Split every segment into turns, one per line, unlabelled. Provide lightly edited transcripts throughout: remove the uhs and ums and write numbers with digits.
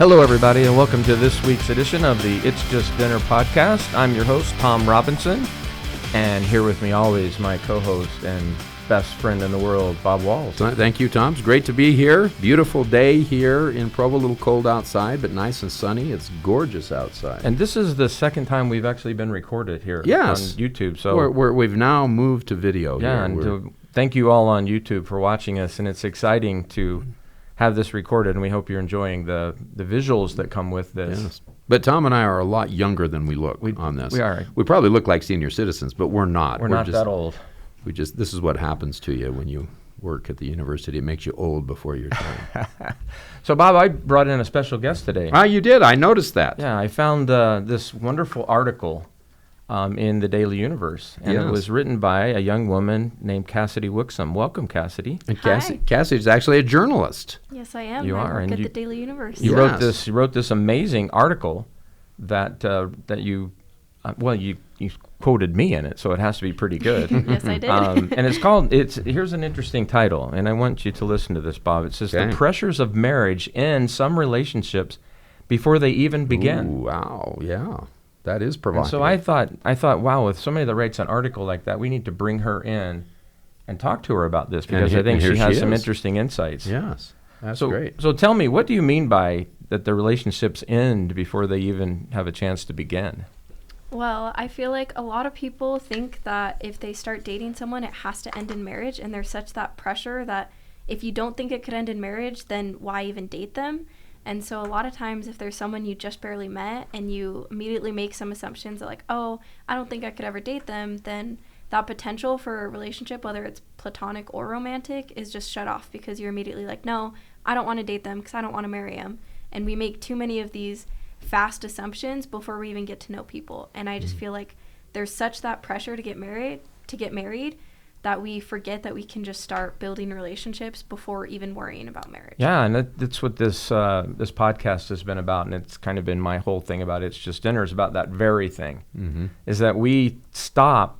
Hello, everybody, and welcome to this week's edition of the It's Just Dinner podcast. I'm your host, Tom Robinson, and here with me always my co-host and best friend in the world, Bob Walz.
Thank you, Tom. It's great to be here. Beautiful day here in Provo. A little cold outside, but nice and sunny. It's gorgeous outside.
And this is the second time we've actually been recorded here on YouTube. So
we've now moved to video.
Yeah, and thank you all on YouTube for watching us, and it's exciting to have this recorded, and we hope you're enjoying the visuals that come with this.
Yes. But Tom and I are a lot younger than we look on this.
We are.
We probably look like senior citizens, but we're not.
We're not that old.
This is what happens to you when you work at the university. It makes you old before your time.
So, Bob, I brought in a special guest today.
Ah, you did. I noticed that.
Yeah, I found this wonderful article in the Daily Universe, and It was written by a young woman named Cassidy Wixom. Welcome, Cassidy.
And Cassidy's actually a journalist.
Yes, I am.
You
I
are,
work
and
at
you,
the Daily Universe.
You wrote this amazing article that you quoted me in it, so it has to be pretty good.
Yes, I did.
And it's called. Here's an interesting title, and I want you to listen to this, Bob. It says, "The pressures of marriage end some relationships before they even begin."
Ooh, wow, yeah. That is provocative.
And so I thought, wow, with somebody that writes an article like that, we need to bring her in and talk to her about this, because I think she has some interesting insights.
Yes, that's great.
So tell me, what do you mean by that the relationships end before they even have a chance to begin?
Well, I feel like a lot of people think that if they start dating someone, it has to end in marriage, and there's such that pressure that if you don't think it could end in marriage, then why even date them? And so a lot of times if there's someone you just barely met and you immediately make some assumptions that like, oh, I don't think I could ever date them, then that potential for a relationship, whether it's platonic or romantic, is just shut off because you're immediately like, no, I don't want to date them because I don't want to marry them. And we make too many of these fast assumptions before we even get to know people. And I just feel like there's such that pressure to get married that we forget that we can just start building relationships before even worrying about marriage.
Yeah, and that's what this podcast has been about, and it's kind of been my whole thing about It's Just Dinner is about that very thing, is that we stop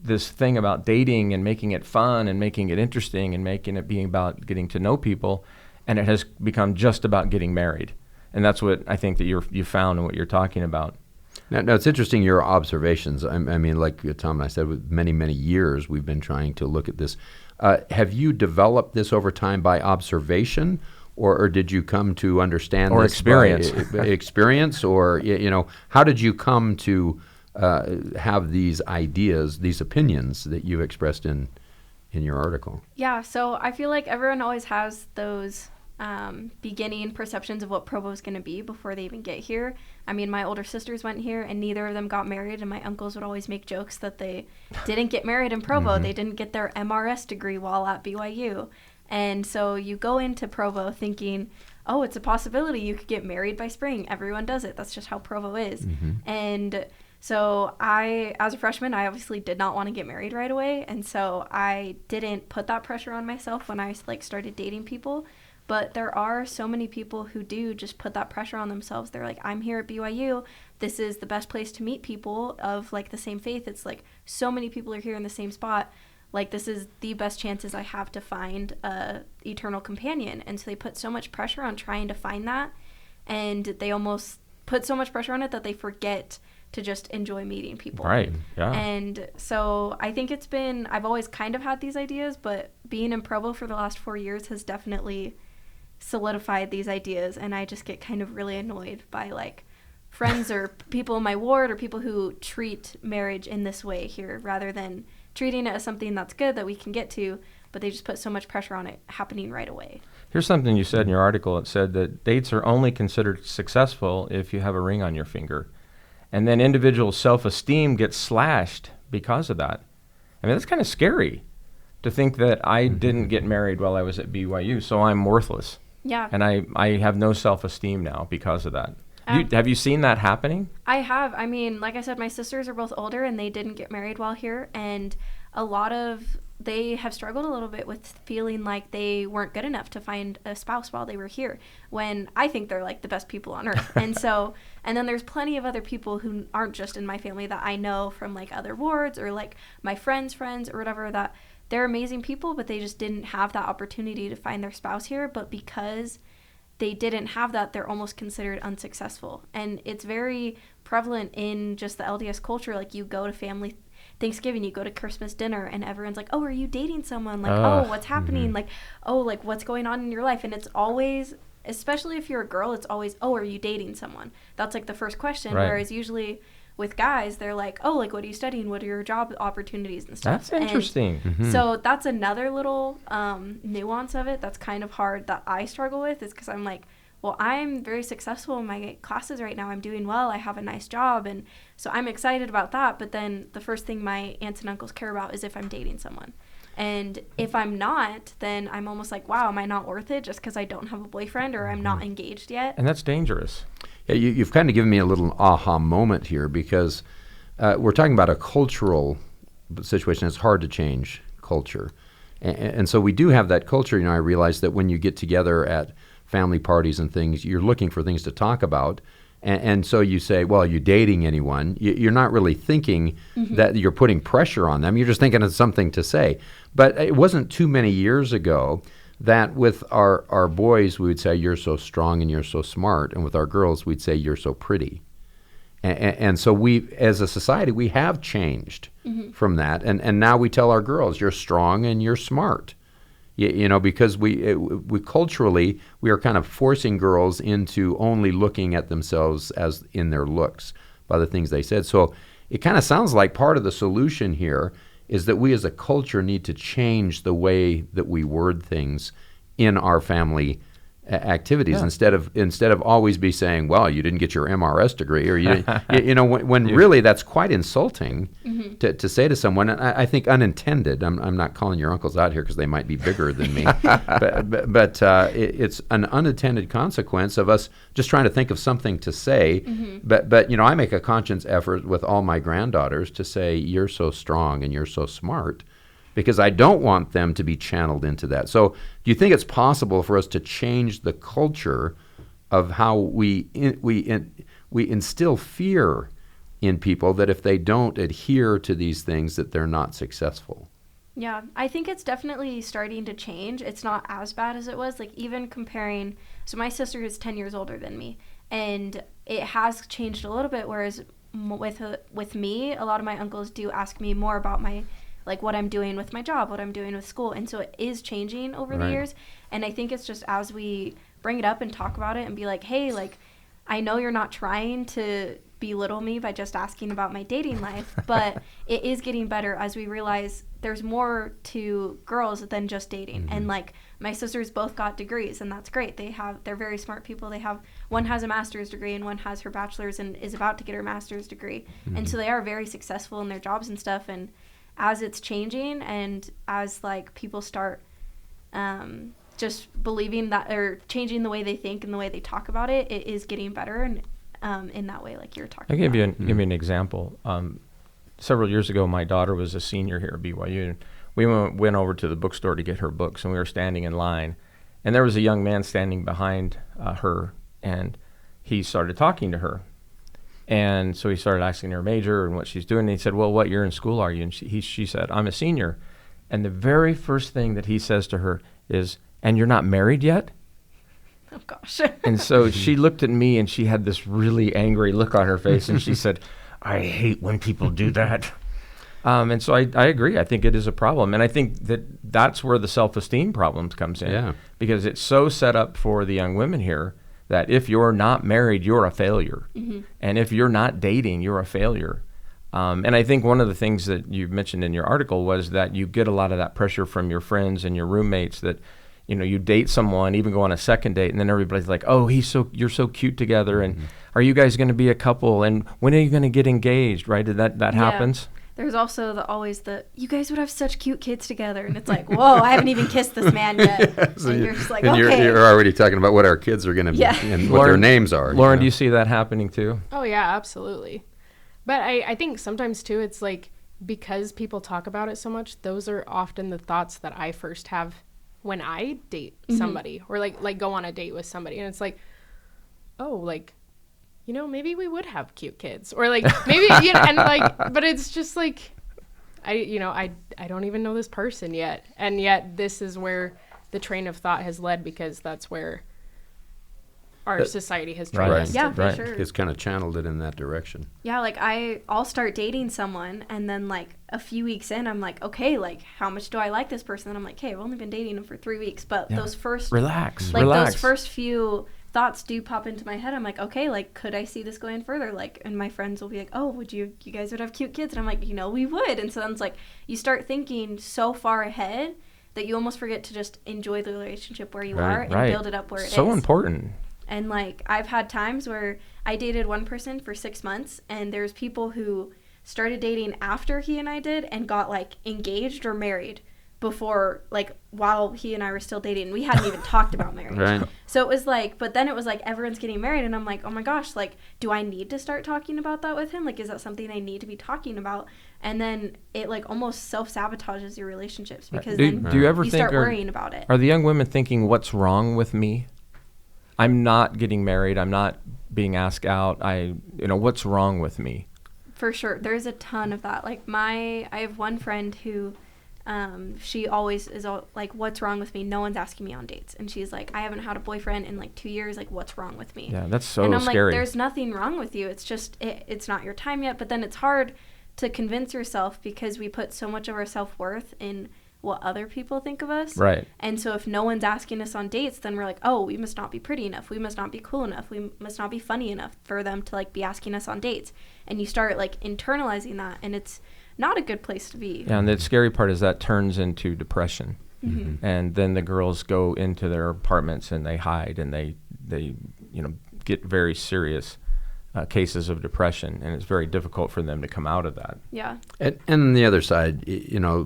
this thing about dating and making it fun and making it interesting and making it being about getting to know people, and it has become just about getting married. And that's what I think that you found and what you're talking about.
Now, it's interesting, your observations. I mean, like Tom and I said, with many, many years, we've been trying to look at this. Have you developed this over time by observation, or did you come to understand
or
this
experience?
By experience, or, how did you come to have these ideas, these opinions that you expressed in your article?
Yeah, so I feel like everyone always has those beginning perceptions of what Provo is going to be before they even get here. I mean, my older sisters went here and neither of them got married, and my uncles would always make jokes that they didn't get married in Provo. They didn't get their MRS degree while at BYU. And so you go into Provo thinking, oh, it's a possibility you could get married by spring. Everyone does it. That's just how Provo is. And so as a freshman, I obviously did not want to get married right away. And so I didn't put that pressure on myself when I started dating people. But there are so many people who do just put that pressure on themselves. They're like, I'm here at BYU. This is the best place to meet people of the same faith. It's like so many people are here in the same spot. Like, this is the best chances I have to find a eternal companion. And so they put so much pressure on trying to find that. And they almost put so much pressure on it that they forget to just enjoy meeting people.
Right, yeah.
And so I think I've always kind of had these ideas, but being in Provo for the last 4 years has definitely solidified these ideas, and I just get kind of really annoyed by friends or people in my ward or people who treat marriage in this way here rather than treating it as something that's good that we can get to, but they just put so much pressure on it happening right away.
Here's something you said in your article. It said that dates are only considered successful if you have a ring on your finger, and then individual self-esteem gets slashed because of that. I mean, that's kind of scary to think that I didn't get married while I was at BYU, so I'm worthless.
Yeah.
And I have no self-esteem now because of that. Have you seen that happening?
I have. I mean, like I said, my sisters are both older and they didn't get married while here. And they have struggled a little bit with feeling like they weren't good enough to find a spouse while they were here, when I think they're the best people on earth. And then there's plenty of other people who aren't just in my family that I know from other wards or my friends' friends or whatever, that they're amazing people, but they just didn't have that opportunity to find their spouse here. But because they didn't have that, they're almost considered unsuccessful. And it's very prevalent in just the LDS culture. Like, you go to family Thanksgiving, you go to Christmas dinner, and everyone's like, oh, are you dating someone? Like, oh, what's happening? Like, oh, like, what's going on in your life? And it's always, especially if you're a girl, it's always, oh, are you dating someone? That's like the first question.
Right.
Whereas usually with guys, they're like, oh, like, what are you studying? What are your job opportunities and stuff?
That's interesting.
So that's another little nuance of it that's kind of hard that I struggle with, is because I'm like, well, I'm very successful in my classes right now. I'm doing well. I have a nice job. And so I'm excited about that. But then the first thing my aunts and uncles care about is if I'm dating someone. And if I'm not, then I'm almost like, wow, am I not worth it just because I don't have a boyfriend or I'm not engaged yet?
And that's dangerous.
Yeah, you've kind of given me a little aha moment here, because we're talking about a cultural situation. It's hard to change culture. And so we do have that culture. You know, I realize that when you get together at family parties and things, you're looking for things to talk about. And so you say, well, are you dating anyone? You're not really thinking that you're putting pressure on them. You're just thinking of something to say. But it wasn't too many years ago that with our boys, we would say, you're so strong and you're so smart. And with our girls, we'd say, you're so pretty. And so we, as a society, we have changed from that. And now we tell our girls, you're strong and you're smart. You know, because we culturally, we are kind of forcing girls into only looking at themselves as in their looks by the things they said. So it kind of sounds like part of the solution here is that we as a culture need to change the way that we word things in our family activities, instead of always be saying, well, you didn't get your MRS degree, or you know, when really that's quite insulting to say to someone. And I think unintended. I'm not calling your uncles out here because they might be bigger than me, but it's an unintended consequence of us just trying to think of something to say. But you know, I make a conscious effort with all my granddaughters to say, you're so strong and you're so smart, because I don't want them to be channeled into that. So do you think it's possible for us to change the culture of how we instill fear in people, that if they don't adhere to these things, that they're not successful?
Yeah, I think it's definitely starting to change. It's not as bad as it was. Like, even comparing, so my sister is 10 years older than me, and it has changed a little bit, whereas with me, a lot of my uncles do ask me more about like what I'm doing with my job, what I'm doing with school. And so it is changing over the years. And I think it's just as we bring it up and talk about it and be like, hey, like, I know you're not trying to belittle me by just asking about my dating life, but it is getting better as we realize there's more to girls than just dating. And like, my sisters both got degrees, and that's great. They're very smart people. One has a master's degree and one has her bachelor's and is about to get her master's degree. And so they are very successful in their jobs and stuff. And as it's changing, and as like people start just believing that, or changing the way they think and the way they talk about it, it is getting better. And in that way, like you're talking
I'll give
about.
you an example. Several years ago, my daughter was a senior here at BYU, and we went over to the bookstore to get her books, and we were standing in line, and there was a young man standing behind her, and he started talking to her. And so he started asking her major and what she's doing. And he said, well, what year in school are you? And she said, I'm a senior. And the very first thing that he says to her is, and you're not married yet?
Oh, gosh.
And so she looked at me, and she had this really angry look on her face. And she said, I hate when people do that. And so I agree. I think it is a problem. And I think that's where the self-esteem problems comes in.
Yeah.
Because it's so set up for the young women here that if you're not married, you're a failure. And if you're not dating, you're a failure. And I think one of the things that you mentioned in your article was that you get a lot of that pressure from your friends and your roommates that, you know, you date someone, even go on a second date, and then everybody's like, oh, you're so cute together, and are you guys going to be a couple, and when are you going to get engaged, right? That happens?
There's also always you guys would have such cute kids together. And it's like, whoa, I haven't even kissed this man yet.
So
and you're just like,
and
okay.
You're already talking about what our kids are going to be and what their names are.
Lauren, do you see that happening too?
Oh, yeah, absolutely. But I think sometimes too, it's like, because people talk about it so much, those are often the thoughts that I first have when I date somebody, or like go on a date with somebody. And it's like, oh, like, you know, maybe we would have cute kids, or like maybe, you know, and like, but it's just like, I don't even know this person yet. And yet this is where the train of thought has led, because that's where our society has
Right.
trained us
Yeah,
to.
for
Right.
sure.
It's kind of channeled it in that direction.
Yeah, like I'll start dating someone, and then like a few weeks in, I'm like, okay, like how much do I like this person? And I'm like, hey, I've only been dating him for 3 weeks, but
Yeah.
those first
Relax.
those first few thoughts do pop into my head. I'm like, okay, like could I see this going further? Like, and my friends will be like, oh, you guys would have cute kids? And I'm like, we would. And so then it's like you start thinking so far ahead that you almost forget to just enjoy the relationship where you are and build it up where it is.
So important.
And like I've had times where I dated one person for 6 months, and there's people who started dating after he and I did and got like engaged or married before, like while he and I were still dating. We hadn't even talked about marriage.
Right.
So it was like, but then it was like everyone's getting married, and I'm like, oh my gosh, like do I need to start talking about that with him? Like, is that something I need to be talking about? And then it like almost self-sabotages your relationships, because
Do you ever
you
think,
start worrying about it.
are the young women thinking, what's wrong with me? I'm not getting married. I'm not being asked out. What's wrong with me?
For sure. There's a ton of that. Like I have one friend who, she always is like, what's wrong with me? No one's asking me on dates. And she's like, I haven't had a boyfriend in like 2 years. Like, what's wrong with me?
Yeah, that's so
and I'm
scary.
like, there's nothing wrong with you. It's just, it's not your time yet. But then it's hard to convince yourself, because we put so much of our self-worth in what other people think of us.
Right.
And so if no one's asking us on dates, then we're like, oh, we must not be pretty enough. We must not be cool enough. We must not be funny enough for them to like be asking us on dates. And you start like internalizing that, and it's not a good place to be.
Yeah, and the scary part is that turns into depression.
Mm-hmm.
And then the girls go into their apartments and they hide, and they get very serious cases of depression, and it's very difficult for them to come out of that.
Yeah.
And on the other side,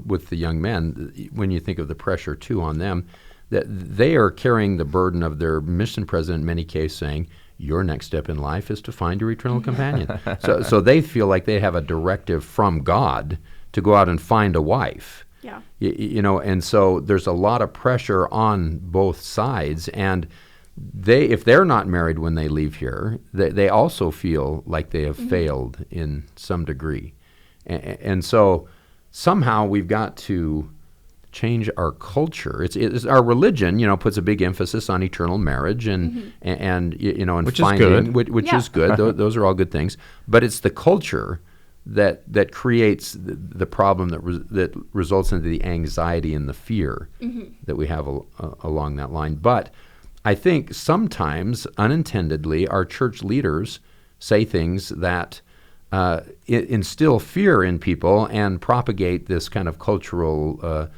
with the young men, when you think of the pressure too on them, that they are carrying the burden of their mission president in many cases saying, your next step in life is to find your eternal companion. So they feel like they have a directive from God to go out and find a wife.
Yeah.
And so there's a lot of pressure on both sides, and if they're not married when they leave here, they also feel like they have failed in some degree. And so somehow we've got to change our culture. It's our religion, puts a big emphasis on eternal marriage and
Which
finding,
is good.
which is good. Those are all good things. But it's the culture that creates the problem that results into the anxiety and the fear that we have along that line. But I think sometimes, unintendedly, our church leaders say things that instill fear in people and propagate this kind of cultural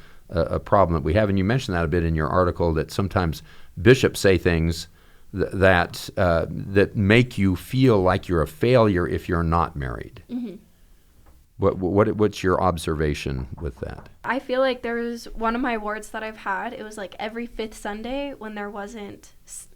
problem that we have. And you mentioned that a bit in your article, that sometimes bishops say things that make you feel like you're a failure if you're not married. Mm-hmm. What's your observation with that?
I feel like there was one of my awards that I've had. It was like every 5th Sunday when there wasn't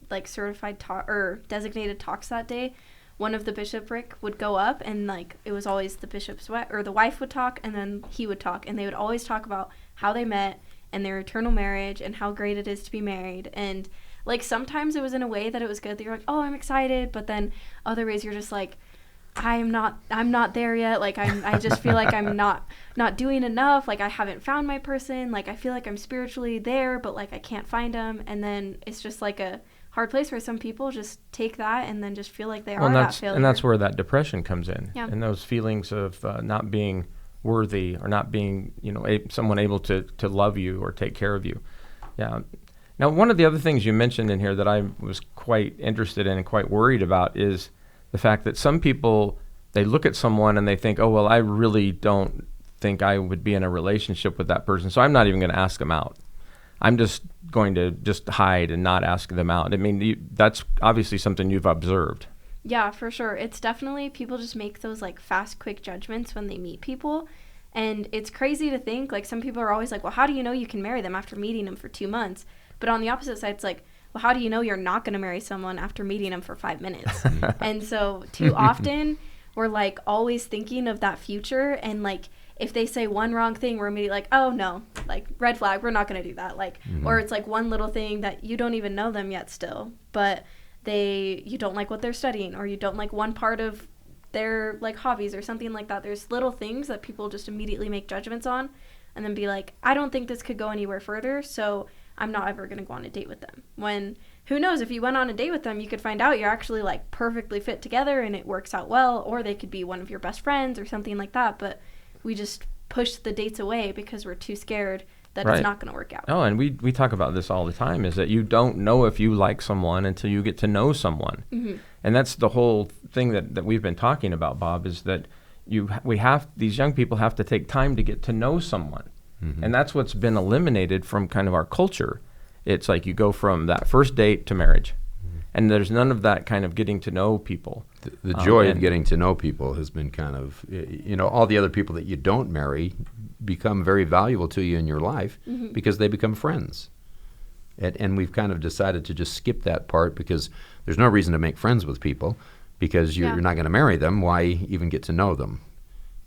like certified talk or designated talks that day, one of the bishopric would go up, and like it was always the bishop's the wife would talk, and then he would talk, and they would always talk about how they met and their eternal marriage and how great it is to be married. And like sometimes it was in a way that it was good, that you're like, oh, I'm excited, but then other ways you're just like, I'm not there yet. Like I just feel like I'm not doing enough. Like I haven't found my person. Like I feel like I'm spiritually there, but like I can't find them. And then it's just like a hard place where some people just take that and then just feel like they are that failure.
And that's where that depression comes in.
Yeah.
And those feelings of not being worthy, or not being, someone able to love you or take care of you. Yeah. Now, one of the other things you mentioned in here that I was quite interested in and quite worried about is the fact that some people, they look at someone and they think, oh, well, I really don't think I would be in a relationship with that person, so I'm not even going to ask them out. I'm just going to just hide and not ask them out. I mean, that's obviously something you've observed.
Yeah, for sure. It's definitely, people just make those like fast, quick judgments when they meet people. And it's crazy to think, like some people are always like, well, how do you know you can marry them after meeting them for 2 months? But on the opposite side, it's like, well, how do you know you're not going to marry someone after meeting them for 5 minutes? And so too often we're like always thinking of that future, and like if they say one wrong thing, we're immediately like, oh no, like red flag, we're not going to do that. Like, or it's like one little thing that you don't even know them yet still, but you don't like what they're studying, or you don't like one part of their like hobbies or something like that. There's little things that people just immediately make judgments on, and then be like, I don't think this could go anywhere further, so I'm not ever going to go on a date with them. When who knows, if you went on a date with them, you could find out you're actually like perfectly fit together and it works out well, or they could be one of your best friends or something like that. But we just push the dates away because we're too scared that it's not going to work out.
Oh, and we talk about this all the time, is that you don't know if you like someone until you get to know someone. Mm-hmm. And that's the whole thing that we've been talking about, Bob, is that these young people have to take time to get to know someone. Mm-hmm. And that's what's been eliminated from kind of our culture. It's like you go from that first date to marriage. Mm-hmm. And there's none of that kind of getting to know people.
The joy of getting to know people has been kind of, all the other people that you don't marry become very valuable to you in your life mm-hmm. because they become friends. And we've kind of decided to just skip that part because there's no reason to make friends with people because you're not going to marry them. Why even get to know them?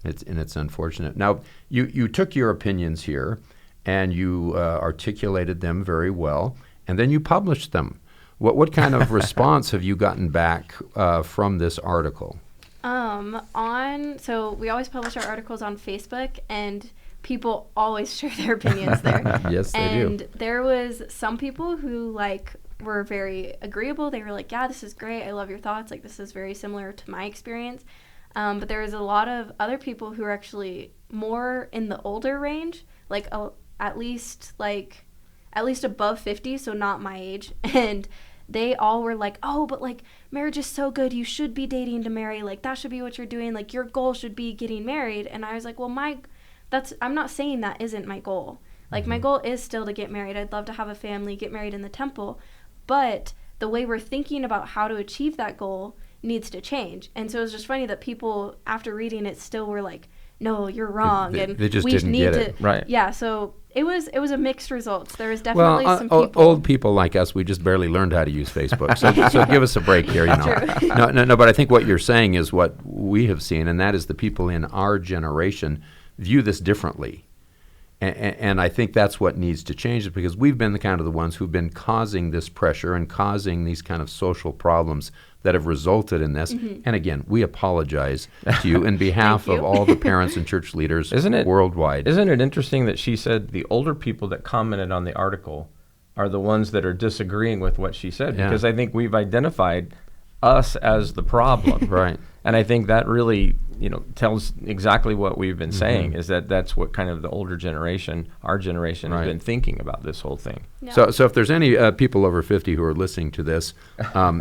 It's unfortunate. Now, you took your opinions here and you articulated them very well, and then you published them. What kind of response have you gotten back from this article?
So we always publish our articles on Facebook, and people always share their opinions there.
Yes, they do.
And there was some people who were very agreeable. They were like, yeah, this is great. I love your thoughts. Like, this is very similar to my experience. But there was a lot of other people who are actually more in the older range, at least above 50, so not my age. And they all were like, oh, but marriage is so good. You should be dating to marry. That should be what you're doing. Your goal should be getting married. And I was like, well, I'm not saying that isn't my goal. Mm-hmm. My goal is still to get married. I'd love to have a family, get married in the temple. But the way we're thinking about how to achieve that goal needs to change. And so it was just funny that people, after reading it, still were like, no, you're wrong.
They just didn't get it. Right.
Yeah, so it was a mixed results. There was definitely some people.
Old people like us, we just barely learned how to use Facebook. So give us a break here,
True.
No, but I think what you're saying is what we have seen, and that is the people in our generation view this differently. And I think that's what needs to change, because we've been the ones who've been causing this pressure and causing these kind of social problems that have resulted in this. Mm-hmm. And again, we apologize to you in behalf of all the parents and church leaders worldwide.
Isn't it interesting that she said the older people that commented on the article are the ones that are disagreeing with what she said? Because I think we've identified us as the problem.
Right.
And I think that really, tells exactly what we've been saying, is that that's what kind of the older generation, our generation, has been thinking about this whole thing.
Yeah.
So if there's any people over 50 who are listening to this,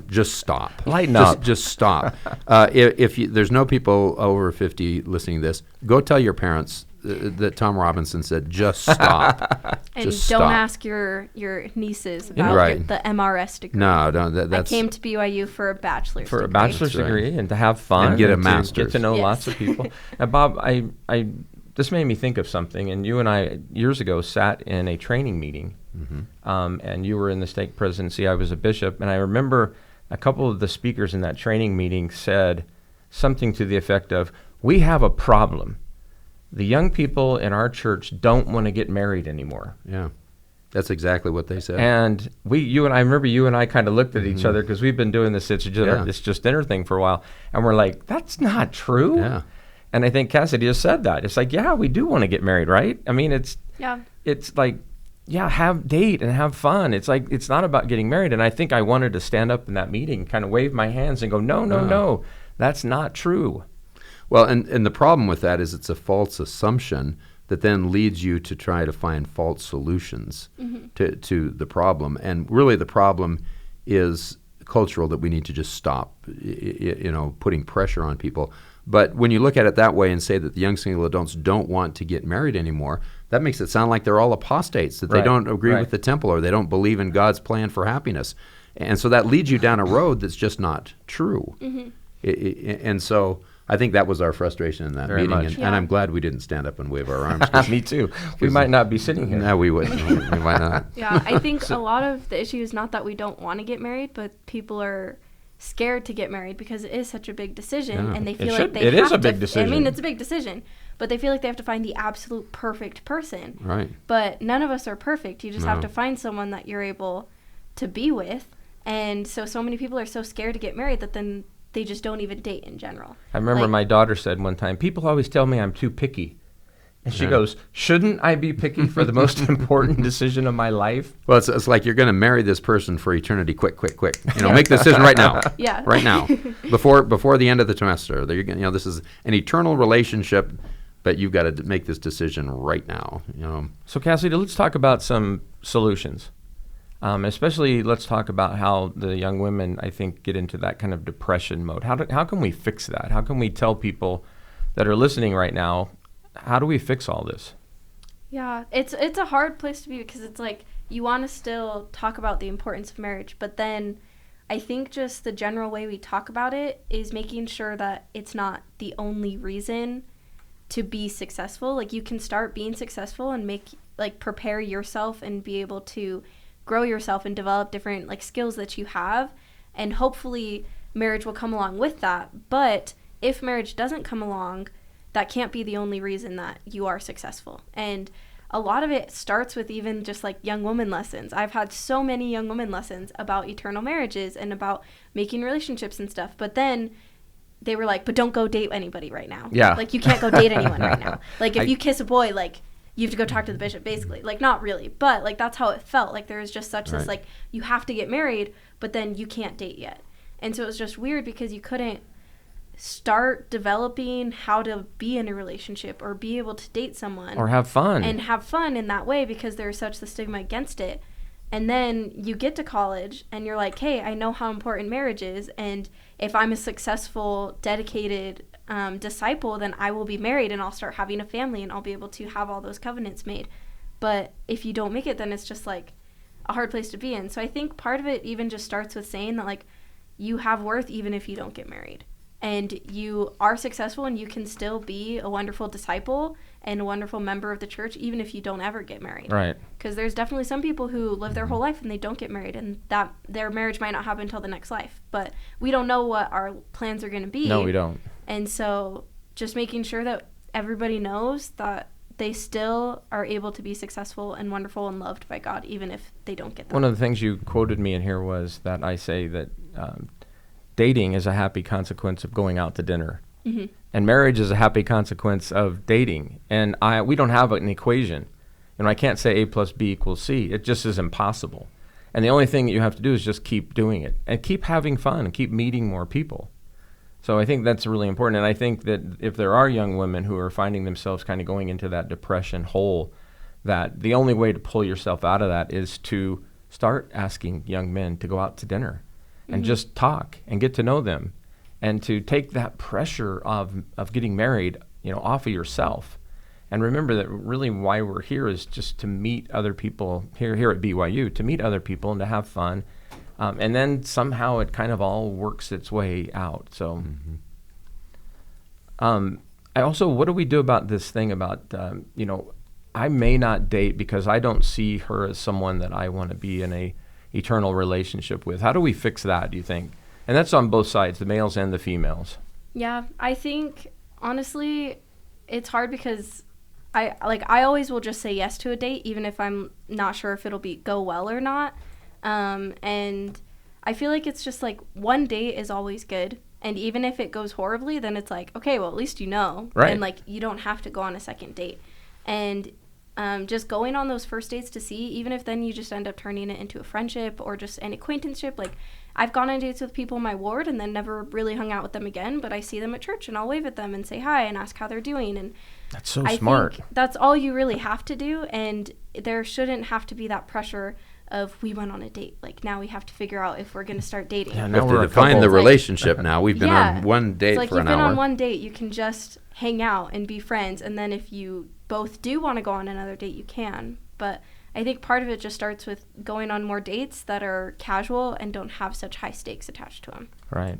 just stop.
Lighten up.
Just stop. If there's no people over 50 listening to this, go tell your parents that Tom Robinson said, just stop.
And
just
don't
stop.
ask your nieces about the MRS degree.
No,
I came to BYU for a bachelor's degree.
For a bachelor's degree and to have fun.
And get a master's.
Get to know lots of people. Now, Bob, this made me think of something, and you and I, years ago, sat in a training meeting, and you were in the stake presidency, I was a bishop, and I remember a couple of the speakers in that training meeting said something to the effect of, we have a problem. The young people in our church don't want to get married anymore.
Yeah, that's exactly what they said.
And I remember you and I kind of looked at each other, because we've been doing this It's Just Dinner thing for a while, and we're like, that's not true.
Yeah.
And I think Cassidy has said that. It's like, yeah, we do want to get married, right? I mean, it's like, have date and have fun. It's like, it's not about getting married. And I think I wanted to stand up in that meeting, kind of wave my hands and go, no, that's not true.
Well, and the problem with that is it's a false assumption that then leads you to try to find false solutions to the problem. And really the problem is cultural, that we need to just stop, putting pressure on people. But when you look at it that way and say that the young single adults don't want to get married anymore, that makes it sound like they're all apostates, that they don't agree with the temple, or they don't believe in God's plan for happiness. And so that leads you down a road that's just not true. And so I think that was our frustration in that meeting, and I'm glad we didn't stand up and wave our arms.
Me too. We might not be sitting here.
No, we wouldn't. We might not.
Yeah, I think a lot of the issue is not that we don't want to get married, but people are scared to get married because it is such a big decision, and they feel like they have to.
It is a big decision.
I mean, it's a big decision, but they feel like they have to find the absolute perfect person.
Right.
But none of us are perfect. You just have to find someone that you're able to be with, and so many people are so scared to get married that then they just don't even date in general.
I remember my daughter said one time, people always tell me I'm too picky. And she goes, shouldn't I be picky for the most important decision of my life?
Well, it's like you're going to marry this person for eternity. Quick. Make the decision right now.
Yeah.
Right now, before the end of the trimester. This is an eternal relationship, but you've got to make this decision right now.
So Cassidy, let's talk about some solutions. Especially, let's talk about how the young women, I think, get into that kind of depression mode. How can we fix that? How can we tell people that are listening right now, how do we fix all this?
Yeah, it's a hard place to be because it's like you want to still talk about the importance of marriage, but then I think just the general way we talk about it is making sure that it's not the only reason to be successful. Like, you can start being successful and prepare yourself and be able to grow yourself and develop different skills that you have, and hopefully marriage will come along with that. But if marriage doesn't come along, that can't be the only reason that you are successful. And a lot of it starts with even just young woman lessons. I've had so many young woman lessons about eternal marriages and about making relationships and stuff. But then they were like, but don't go date anybody right now.
Yeah.
You can't go date anyone right now. If you kiss a boy, you have to go talk to the bishop, basically. Not really, but that's how it felt. There was just such this, you have to get married, but then you can't date yet. And so it was just weird because you couldn't start developing how to be in a relationship or be able to date someone
or have fun
in that way because there's such the stigma against it. And then you get to college and you're like, hey, I know how important marriage is, and if I'm a successful, dedicated disciple, then I will be married and I'll start having a family and I'll be able to have all those covenants made. But if you don't make it, then it's just a hard place to be in. So I think part of it even just starts with saying that you have worth even if you don't get married. And you are successful and you can still be a wonderful disciple and a wonderful member of the church even if you don't ever get married.
Right.
Because there's definitely some people who live their whole life and they don't get married, and that their marriage might not happen until the next life. But we don't know what our plans are going to be.
No, we don't.
And so just making sure that everybody knows that they still are able to be successful and wonderful and loved by God even if they don't get that.
One of the things you quoted me in here was that I say that dating is a happy consequence of going out to dinner. Mm-hmm. And marriage is a happy consequence of dating. And we don't have an equation. I can't say A plus B equals C. It just is impossible. And the only thing that you have to do is just keep doing it and keep having fun and keep meeting more people. So I think that's really important. And I think that if there are young women who are finding themselves kind of going into that depression hole, that the only way to pull yourself out of that is to start asking young men to go out to dinner and just talk and get to know them, and to take that pressure of getting married, off of yourself. And remember that really why we're here is just to meet other people here at BYU, to meet other people and to have fun. And then somehow it kind of all works its way out. So I also, what do we do about this thing about, I may not date because I don't see her as someone that I want to be in a eternal relationship with. How do we fix that, do you think? And that's on both sides, the males and the females.
Yeah, I think honestly it's hard because I always will just say yes to a date even if I'm not sure if it'll go well or not. And I feel like it's just one date is always good, and even if it goes horribly, then it's okay, well, at least
right.
And you don't have to go on a second date. And just going on those first dates to see, even if then you just end up turning it into a friendship or just an acquaintanceship. I've gone on dates with people in my ward and then never really hung out with them again, but I see them at church and I'll wave at them and say hi and ask how they're doing. And
that's so
I
smart.
think that's all you really have to do, and there shouldn't have to be that pressure of we went on a date. Now we have to figure out if we're going to start dating.
Yeah,
We
now
have
we're
to define the relationship now. We've been
Yeah.
on one date
It's
for an
you've been
hour.
on one date, you can just hang out and be friends, and then if you both do want to go on another date, you can. But I think part of it just starts with going on more dates that are casual and don't have such high stakes attached to them.
Right.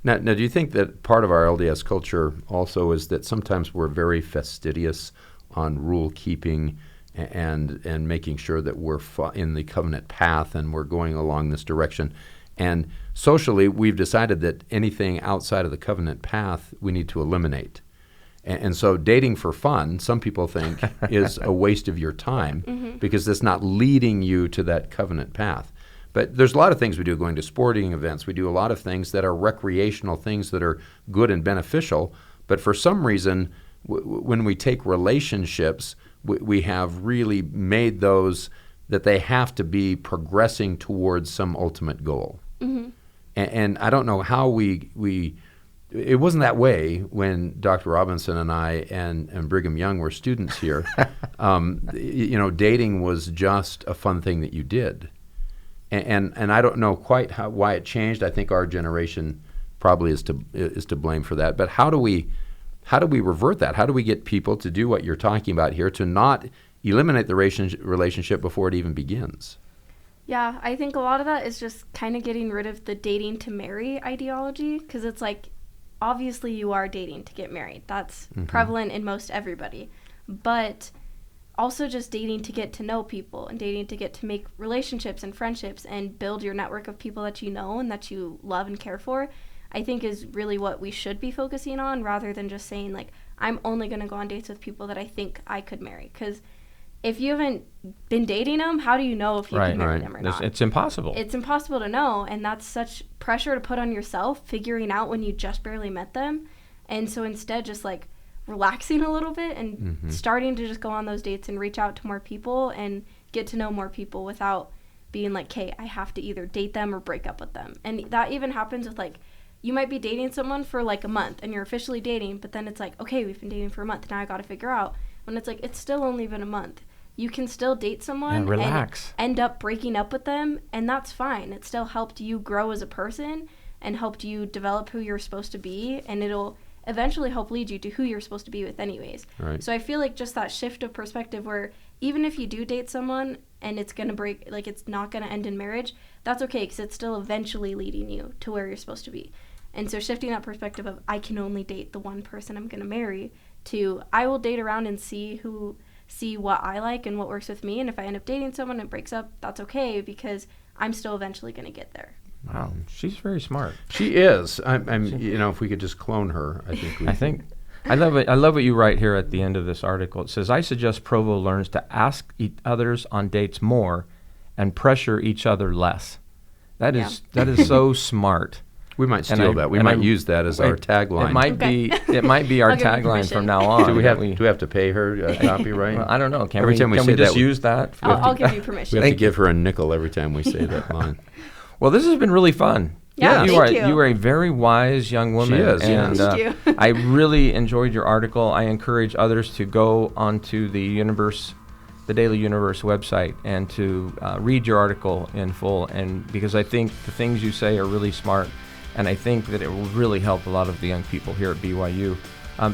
Now, do you think that part of our LDS culture also is that sometimes we're very fastidious on rule keeping and making sure that we're in the covenant path and we're going along this direction? And socially, we've decided that anything outside of the covenant path we need to eliminate. And so dating for fun, some people think, is a waste of your time because it's not leading you to that covenant path. But there's a lot of things we do, going to sporting events. We do a lot of things that are recreational things that are good and beneficial. But for some reason, when we take relationships, we have really made those that they have to be progressing towards some ultimate goal.
Mm-hmm.
And I don't know how it wasn't that way when Dr. Robinson and I and Brigham Young were students here. Dating was just a fun thing that you did. And I don't know quite why it changed. I think our generation probably is to blame for that. But how do we revert that? How do we get people to do what you're talking about here, to not eliminate the relationship before it even begins?
Yeah, I think a lot of that is just kind of getting rid of the dating to marry ideology, because it's like, obviously you are dating to get married. That's prevalent in most everybody. But also just dating to get to know people and dating to get to make relationships and friendships and build your network of people that you know and that you love and care for, I think is really what we should be focusing on, rather than just saying, like, I'm only going to go on dates with people that I think I could marry. Because if you haven't been dating them, how do you know if you can marry them or not?
It's impossible.
It's impossible to know, and that's such pressure to put on yourself, figuring out when you just barely met them. And so instead, just like relaxing a little bit and starting to just go on those dates and reach out to more people and get to know more people without being like, okay, I have to either date them or break up with them. And that even happens with, like, you might be dating someone for like a month and you're officially dating, but then it's like, okay, we've been dating for a month, now I got to figure out. When it's like, it's still only been a month. You can still date someone and end up breaking up with them, and that's fine. It still helped you grow as a person and helped you develop who you're supposed to be, and it'll eventually help lead you to who you're supposed to be with anyways.
Right.
So I feel like just that shift of perspective, where even if you do date someone and it's going to break, like, it's not going to end in marriage, that's okay, because it's still eventually leading you to where you're supposed to be. And so shifting that perspective of, I can only date the one person I'm going to marry, to I will date around and see what I like and what works with me, and if I end up dating someone and it breaks up, that's okay, because I'm still eventually going to get there.
Wow, she's very smart.
She is. If we could just clone her, I think.
I love it. I love what you write here at the end of this article. It says, I suggest Provo learns to ask others on dates more and pressure each other less. That is so smart.
We might steal that. We might use that as our tagline.
It might be our tagline from now on.
Do we have to pay her copyright?
Well, I don't know. Can
every time we
just use that?
I'll give you permission.
We have to give her a nickel every time we say that line.
Well, this has been really fun.
Yeah,
you are a very wise young woman.
She is,
and
Thank you.
I really enjoyed your article. I encourage others to go onto the Daily Universe website and to read your article in full, and because I think the things you say are really smart, and I think that it will really help a lot of the young people here at BYU.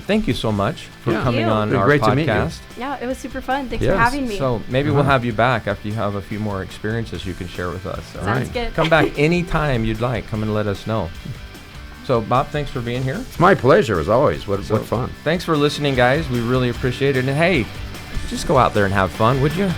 Thank you so much for coming on our
great
podcast.
To meet you.
Yeah, it was super fun. Thanks for having me.
So maybe we'll have you back after you have a few more experiences you can share with us.
Sounds good.
Come back anytime you'd like. Come and let us know. So, Bob, thanks for being here.
It's my pleasure, as always. What fun.
Thanks for listening, guys. We really appreciate it. And hey, just go out there and have fun, would you?